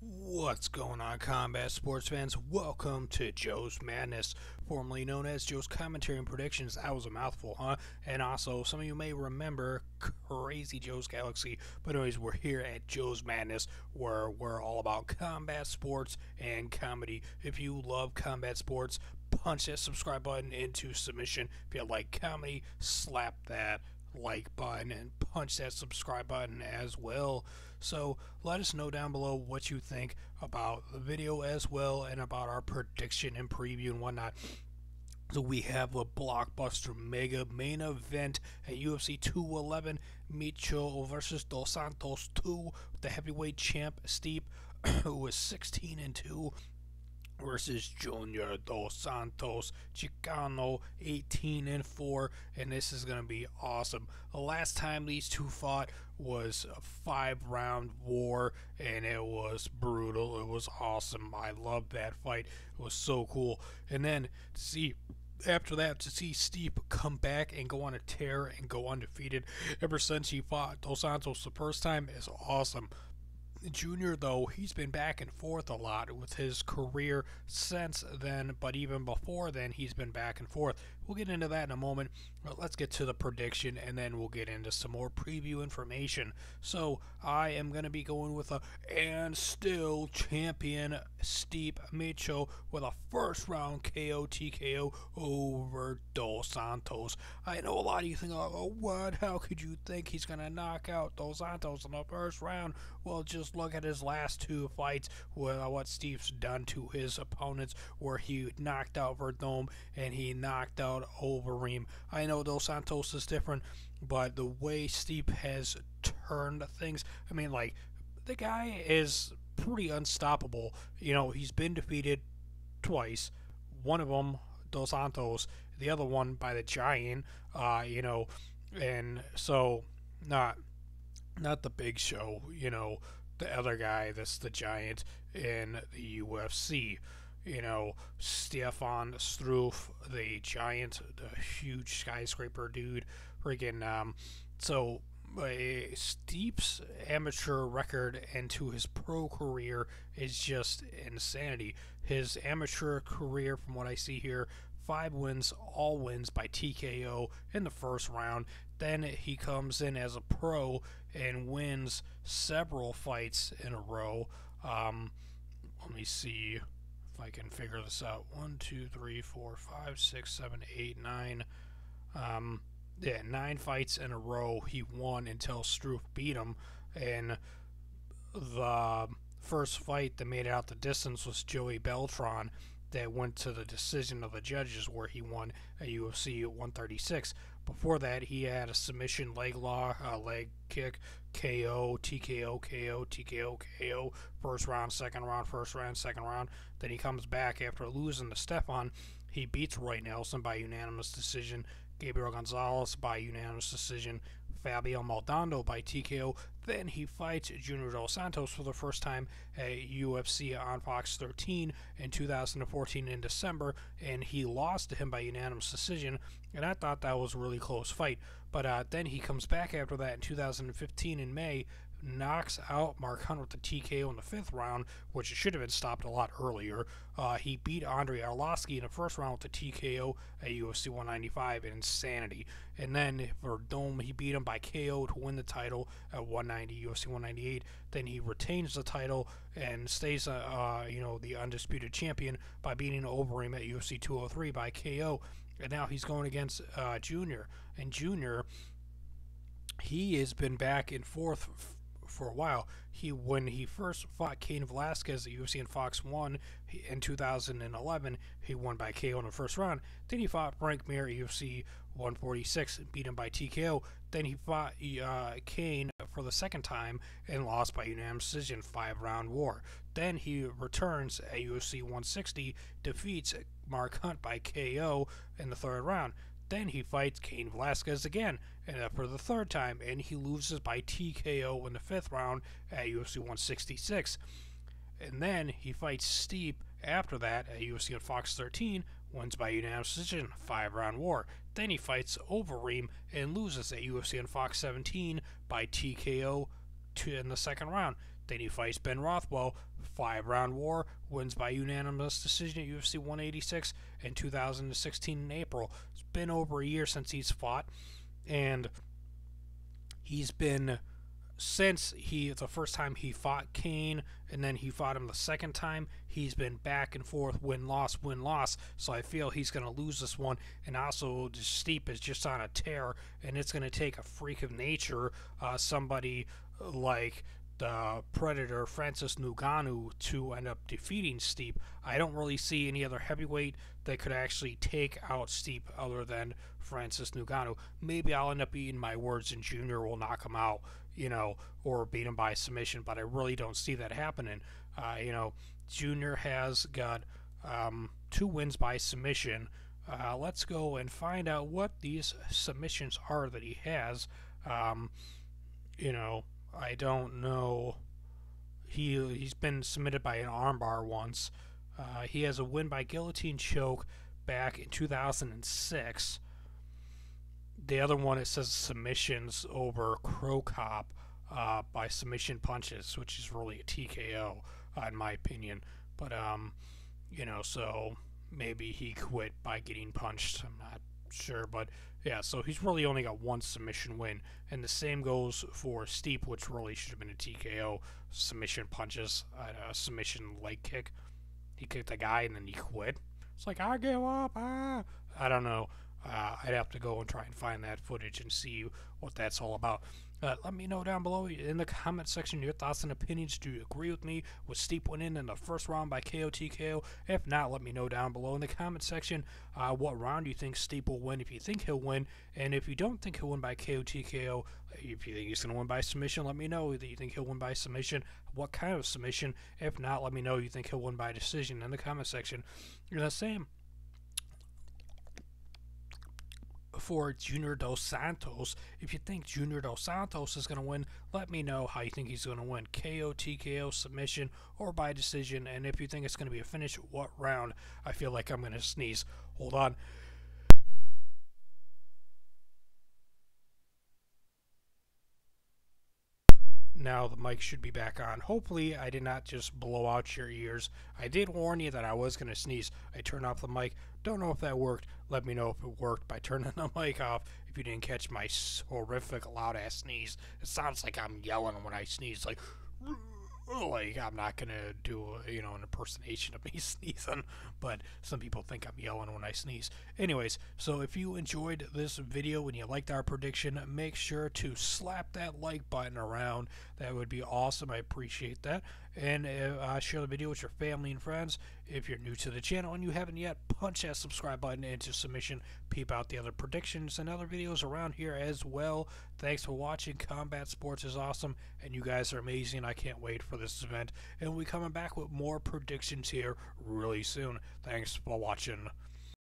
What's going on, combat sports fans? Welcome to Joe's Madness, formerly known as Joe's Commentary and Predictions. That was a mouthful, huh? And also, some of you may remember Crazy Joe's Galaxy. But anyways, we're here at Joe's Madness, where we're all about combat sports and comedy. If you love combat sports, punch that subscribe button into submission. If you like comedy, slap that like button and punch that subscribe button as well. So let us know down below what you think about the video as well, and about our prediction and preview and whatnot. So we have a blockbuster mega main event at UFC 211, Miocic versus Dos Santos 2, the heavyweight champ Stipe, who is 16-2, versus Junior Dos Santos Chicano, 18-4, and this is gonna be awesome. The last time these two fought was a 5-round war, and it was brutal. It was awesome. I loved that fight. It was so cool. And then to see after that, to see Stipe come back and go on a tear and go undefeated ever since he fought Dos Santos the first time is awesome. Junior, though, he's been back and forth a lot with his career since then, but even before then, he's been back and forth. We'll get into that in a moment, but let's get to the prediction, and then we'll get into some more preview information. So, I am going to be going with and still champion Stipe Miocic with a first-round KO TKO over Dos Santos. I know a lot of you think, oh, what? How could you think he's going to knock out Dos Santos in the first round? Well, just look at his last two fights, with what Stipe's done to his opponents, where he knocked out Verdum and he knocked out Overeem. I know Dos Santos is different, but the way Stipe has turned things, I mean, like, the guy is pretty unstoppable. You know, he's been defeated twice. One of them, Dos Santos, the other one by the Giant, and so not the Big Show, the other guy that's the Giant in the UFC. Stefan Struve, the Giant, the huge skyscraper dude. Freaking, Stipe's amateur record into his pro career is just insanity. His amateur career, from what I see here, 5 wins, all wins by TKO in the first round. Then he comes in as a pro and wins several fights in a row. Let me see if I can figure this out. 1, 2, 3, 4, 5, 6, 7, 8, 9. 9 fights in a row he won until Struve beat him. And the first fight that made it out the distance was Joey Beltran, that went to the decision of the judges, where he won at UFC 136. Before that, he had a submission leg lock, leg kick, KO, TKO, KO, TKO, KO, first round, second round, first round, second round. Then he comes back after losing to Stefan. He beats Roy Nelson by unanimous decision, Gabriel Gonzalez by unanimous decision, Fabio Maldonado by TKO. Then he fights Junior Dos Santos for the first time at UFC on Fox 13 in 2014 in December, and he lost to him by unanimous decision, and I thought that was a really close fight. But then he comes back after that in 2015 in May, knocks out Mark Hunt with the TKO in the 5th round, which should have been stopped a lot earlier. He beat Andrei Arlovski in the first round with the TKO at UFC 195, insanity. And then for Dome, he beat him by KO to win the title at 190, UFC 198. Then he retains the title and stays, the undisputed champion by beating Overeem at UFC 203 by KO. And now he's going against Junior. And Junior, he has been back and forth for a while. When he first fought Cain Velasquez at UFC and Fox 1 in 2011, he won by KO in the first round. Then he fought Frank Mir at UFC 146 and beat him by TKO. Then he fought Cain for the second time and lost by unanimous decision, 5-round war. Then he returns at UFC 160, defeats Mark Hunt by KO in the 3rd round. Then he fights Cain Velasquez again, and for the 3rd time, and he loses by TKO in the 5th round at UFC 166. And then he fights Stipe after that at UFC on Fox 13, wins by unanimous decision, 5-round war. Then he fights Overeem and loses at UFC on Fox 17 by TKO in the 2nd round. Then he fights Ben Rothwell, 5-round war, wins by unanimous decision at UFC 186 in 2016 in April. It's been over a year since he's fought, and he's been, since the first time he fought Kane and then he fought him the second time, he's been back and forth, win-loss, win-loss. So I feel he's going to lose this one. And also, Stipe is just on a tear, and it's going to take a freak of nature, somebody like the Predator Francis Ngannou, to end up defeating Stipe. I don't really see any other heavyweight that could actually take out Stipe other than Francis Ngannou. Maybe I'll end up eating my words and Junior will knock him out, or beat him by submission, but I really don't see that happening. Junior has got 2 wins by submission. Let's go and find out what these submissions are that he has. I don't know. He's been submitted by an armbar once. He has a win by guillotine choke back in 2006. The other one, it says submissions over Crow Cop by submission punches, which is really a TKO in my opinion. But so maybe he quit by getting punched. I'm not sure, but yeah, so he's really only got 1 submission win, and the same goes for Stipe, which really should have been a TKO. Submission punches, a submission leg kick. He kicked a guy and then he quit. It's like, I give up. I don't know. I'd have to go and try and find that footage and see what that's all about. Let me know down below in the comment section your thoughts and opinions. Do you agree with me with Stipe winning in the first round by KO TKO? If not, let me know down below in the comment section what round you think Stipe will win, if you think he'll win, and if you don't think he'll win by KO TKO, if you think he's going to win by submission, let me know that you think he'll win by submission, what kind of submission. If not, let me know you think he'll win by decision in the comment section. You're the same for Junior Dos Santos. If you think Junior Dos Santos is going to win, let me know how you think he's going to win. KO, TKO, submission, or by decision. And if you think it's going to be a finish, what round? I feel like I'm going to sneeze. Hold on. Now the mic should be back on. Hopefully I did not just blow out your ears. I did warn you that I was going to sneeze. I turned off the mic. Don't know if that worked. Let me know if it worked by turning the mic off if you didn't catch my horrific loud ass sneeze. It sounds like I'm yelling when I sneeze, like I'm not gonna do an impersonation of me sneezing, but some people think I'm yelling when I sneeze. Anyways, so if you enjoyed this video and you liked our prediction, make sure to slap that like button around. That would be awesome. I appreciate that. And share the video with your family and friends. If you're new to the channel and you haven't yet, punch that subscribe button into submission. Peep out the other predictions and other videos around here as well. Thanks for watching. Combat Sports is awesome, and you guys are amazing. I can't wait for this event, and we'll be coming back with more predictions here really soon. Thanks for watching.